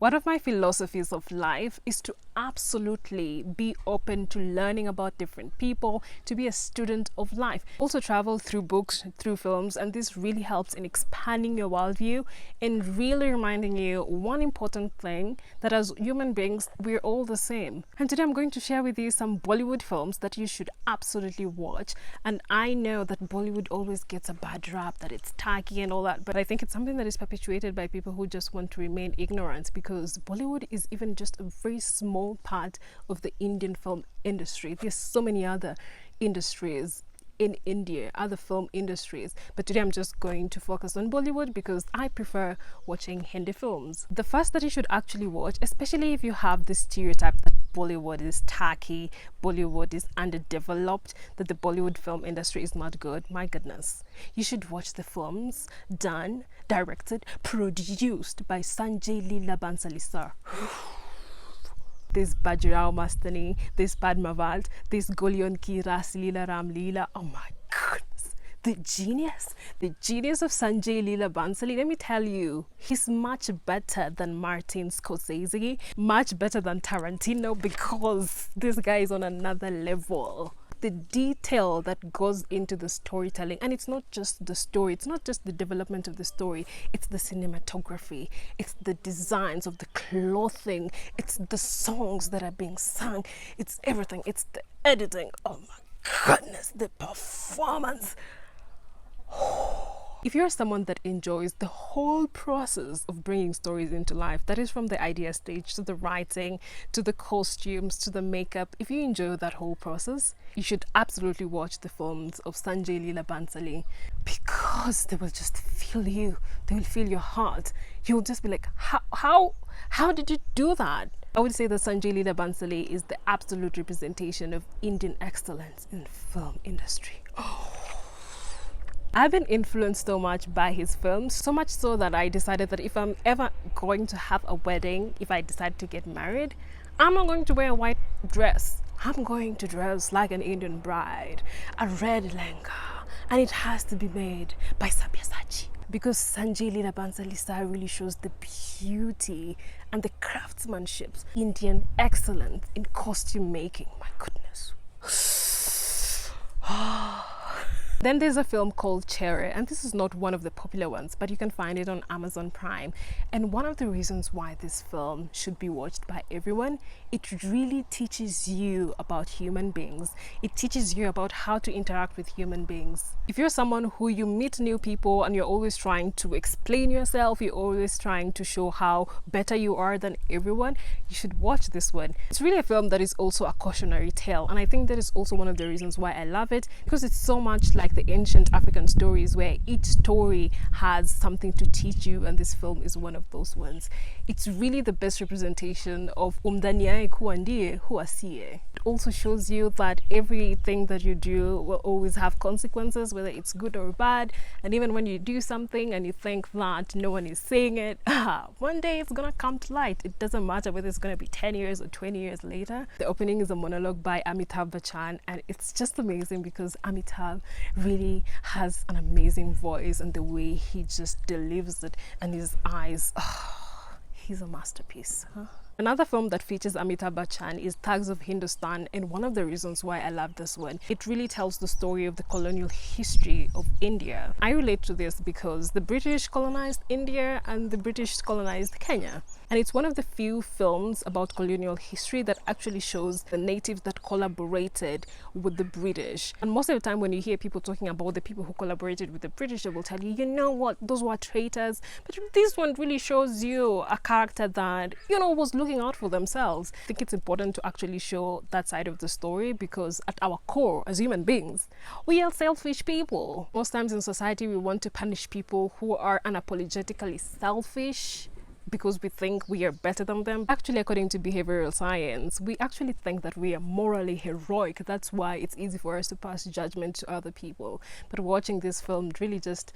One of my philosophies of life is to absolutely be open to learning about different people, to be a student of life. Also travel through books, through films, and this really helps in expanding your worldview and really reminding you one important thing, that as human beings, we're all the same. And today I'm going to share with you some Bollywood films that you should absolutely watch. And I know that Bollywood always gets a bad rap, that it's tacky and all that, but I think it's something that is perpetuated by people who just want to remain ignorant, because Bollywood is even just a very small part of the Indian film industry. There's so many other industries in India, other film industries, but today I'm just going to focus on Bollywood because I prefer watching Hindi films. The first that you should actually watch, especially if you have this stereotype that Bollywood is tacky, Bollywood is underdeveloped, that the Bollywood film industry is not good, my goodness, you should watch the films done, directed, produced by Sanja, Leela, Bhansali sir. This Bajirao, Mastani, this Padmaavat, this Goliyon ki Rasleela, Ramleela. Oh my goodness, the genius of Sanjay Leela Bhansali. Let me tell you, he's much better than Martin Scorsese, much better than Tarantino, because this guy is on another level. The detail that goes into the storytelling, and it's not just the story, it's not just the development of the story, it's the cinematography, it's the designs of the clothing, it's the songs that are being sung, it's everything, it's the editing. Oh my goodness, the performance. If you're someone that enjoys the whole process of bringing stories into life, that is from the idea stage to the writing, to the costumes, to the makeup, if you enjoy that whole process, you should absolutely watch the films of Sanjay Leela Bhansali, because they will just feel you. They will feel your heart. You'll just be like, how did you do that? I would say that Sanjay Leela Bhansali is the absolute representation of Indian excellence in the film industry. I've been influenced so much by his films, so much so that I decided that if I'm ever going to have a wedding, if I decide to get married, I'm not going to wear a white dress. I'm going to dress like an Indian bride, a red lehenga, and it has to be made by Sabyasachi. Because Sanjay Leela Bhansali sir really shows the beauty and the craftsmanship, Indian excellence in costume making. My goodness. Then there's a film called Chehre, and this is not one of the popular ones, but you can find it on Amazon Prime. And one of the reasons why this film should be watched by everyone, it really teaches you about human beings. It teaches you about how to interact with human beings. If you're someone who you meet new people and you're always trying to explain yourself, you're always trying to show how better you are than everyone, you should watch this one. It's really a film that is also a cautionary tale, and I think that is also one of the reasons why I love it, because it's so much like the ancient African stories where each story has something to teach you, and this film is one of those ones. It's really the best representation of umdaniae kuandie huasie. It also shows you that everything that you do will always have consequences, whether it's good or bad, and even when you do something and you think that no one is saying it, one day it's gonna come to light. It doesn't matter whether it's gonna be 10 years or 20 years later. The opening is a monologue by Amitabh Bachchan, and it's just amazing because Amitabh really has an amazing voice, and the way he just delivers it, and his eyes, he's a masterpiece. Another film that features Amitabh Bachchan is Thugs of Hindustan, and one of the reasons why I love this one, it really tells the story of the colonial history of India. I relate to this because the British colonized India and the British colonized Kenya. And it's one of the few films about colonial history that actually shows the natives that collaborated with the British. And most of the time when you hear people talking about the people who collaborated with the British, they will tell you, you know what, those were traitors. But this one really shows you a character that, was looking out for themselves. I think it's important to actually show that side of the story, because at our core, as human beings, we are selfish people. Most times in society, we want to punish people who are unapologetically selfish, because we think we are better than them. Actually, according to behavioral science, we actually think that we are morally heroic. That's why it's easy for us to pass judgment to other people. But watching this film really just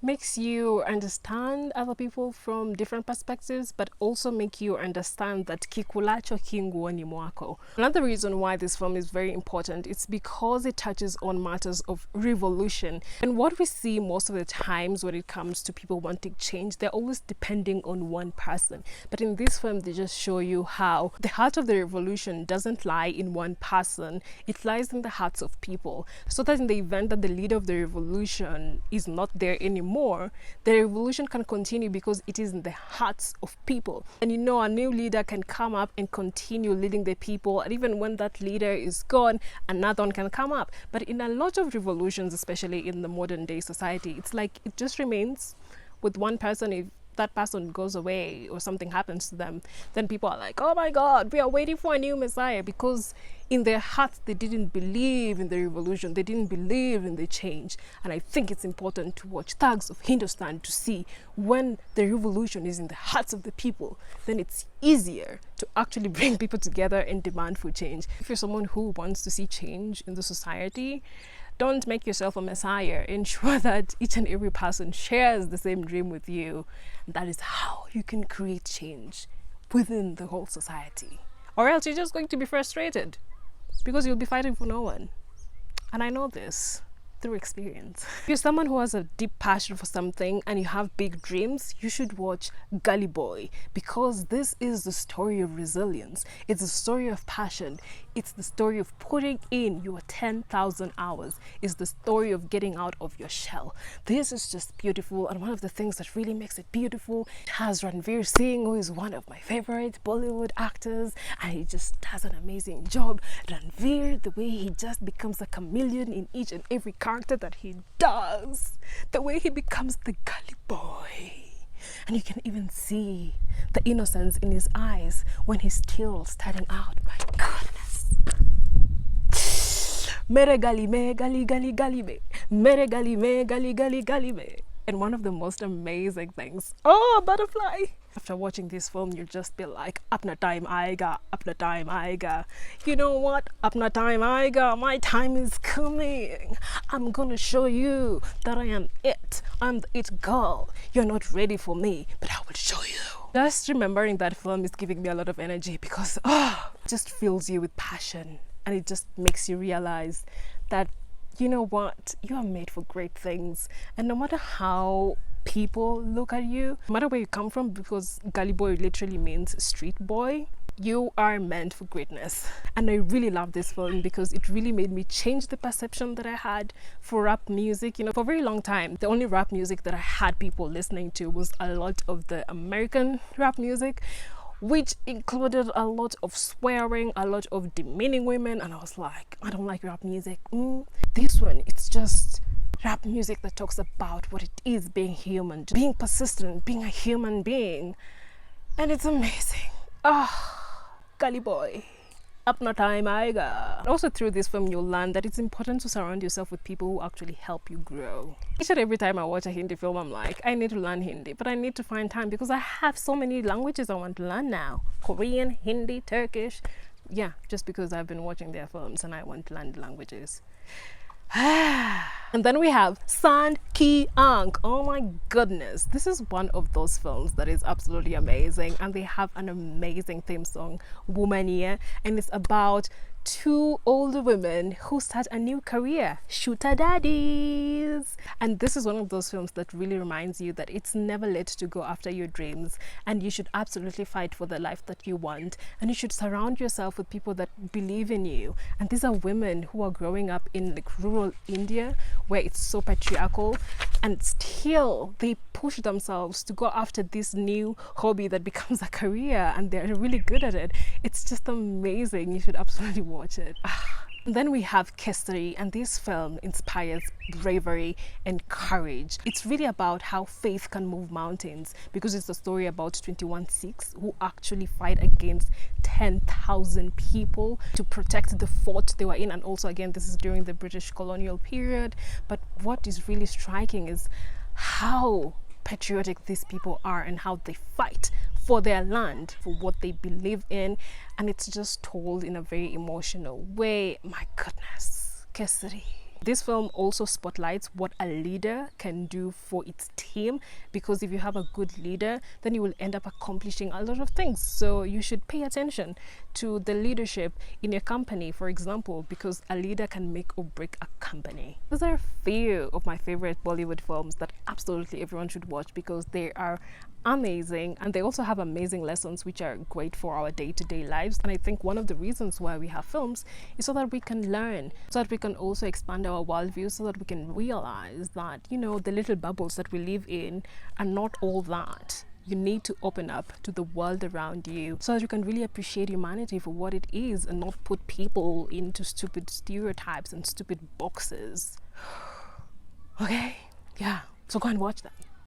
makes you understand other people from different perspectives, but also make you understand that kikulacho kinguoni mwako. Another reason why this film is very important is because it touches on matters of revolution. And what we see most of the times when it comes to people wanting change, they're always depending on one person. But in this film, they just show you how the heart of the revolution doesn't lie in one person, it lies in the hearts of people. So that in the event that the leader of the revolution is not there anymore, the revolution can continue because it is in the hearts of people. And you know, a new leader can come up and continue leading the people, and even when that leader is gone, another one can come up. But in a lot of revolutions, especially in the modern day society, it's like it just remains with one person. If that person goes away or something happens to them, then people are like, oh my god, we are waiting for a new messiah, because in their hearts they didn't believe in the revolution, they didn't believe in the change. And I think it's important to watch Thugs of Hindustan to see when the revolution is in the hearts of the people, then it's easier to actually bring people together and demand for change. If you're someone who wants to see change in the society, don't make yourself a messiah. Ensure that each and every person shares the same dream with you. That is how you can create change within the whole society. Or else you're just going to be frustrated because you'll be fighting for no one. And I know this through experience. If you're someone who has a deep passion for something and you have big dreams, you should watch Gully Boy, because this is the story of resilience. It's the story of passion. It's the story of putting in your 10,000 hours. It's the story of getting out of your shell. This is just beautiful, and one of the things that really makes it beautiful, it has Ranveer Singh, who is one of my favorite Bollywood actors, and he just does an amazing job. Ranveer, the way he just becomes a chameleon in each and every character that he does, the way he becomes the Gully Boy, and you can even see the innocence in his eyes when he's still starting out. My goodness. Mere gali me gali gali gali me, mere gali me gali gali gali me. And one of the most amazing things, oh, butterfly. After watching this film, you'll just be like, apna time aayega, apna time aayega. You know what? Apna time aayega. My time is coming. I'm gonna show you that I am it. I'm the it girl. You're not ready for me, but I will show you. Just remembering that film is giving me a lot of energy, because it just fills you with passion, and it just makes you realize that, you know what, you are made for great things. And no matter how people look at you, no matter where you come from, because Gully Boy literally means street boy, you are meant for greatness. And I really love this film because it really made me change the perception that I had for rap music. You know, for a very long time, the only rap music that I had people listening to was a lot of the American rap music, which included a lot of swearing, a lot of demeaning women, and I was like, I don't like rap music. This one, it's just rap music that talks about what it is being human, being persistent, being a human being, and it's amazing. Gully Boy, apna time aayega. Also through this film, you'll learn that it's important to surround yourself with people who actually help you grow. Each and every time I watch a Hindi film, I'm like, I need to learn Hindi, but I need to find time because I have so many languages I want to learn now. Korean, Hindi, Turkish. Yeah, just because I've been watching their films and I want to learn the languages. And then we have Saand Ki Aankh. Oh my goodness, this is one of those films that is absolutely amazing, and they have an amazing theme song, Womania, and it's about two older women who start a new career, shooter daddies. And this is one of those films that really reminds you that it's never late to go after your dreams, and you should absolutely fight for the life that you want, and you should surround yourself with people that believe in you. And these are women who are growing up in like rural India, where it's so patriarchal, and still they push themselves to go after this new hobby that becomes a career, and they're really good at it. It's just amazing. You should absolutely watch it. And then we have Kesari, and this film inspires bravery and courage. It's really about how faith can move mountains, because it's a story about 21 Sikhs who actually fight against 10,000 people to protect the fort they were in. And also, again, this is during the British colonial period. But what is really striking is how patriotic these people are and how they fight for their land, for what they believe in, and it's just told in a very emotional way. My goodness, Kesari. This film also spotlights what a leader can do for its team, because if you have a good leader, then you will end up accomplishing a lot of things. So you should pay attention to the leadership in your company, for example, because a leader can make or break a company. Those are a few of my favorite Bollywood films that absolutely everyone should watch, because they are amazing, and they also have amazing lessons which are great for our day-to-day lives. And I think one of the reasons why we have films is so that we can learn, so that we can also expand our worldview, so that we can realize that, you know, the little bubbles that we live in are not all that. You need to open up to the world around you so that you can really appreciate humanity for what it is, and not put people into stupid stereotypes and stupid boxes. Okay? Yeah, so go and watch that.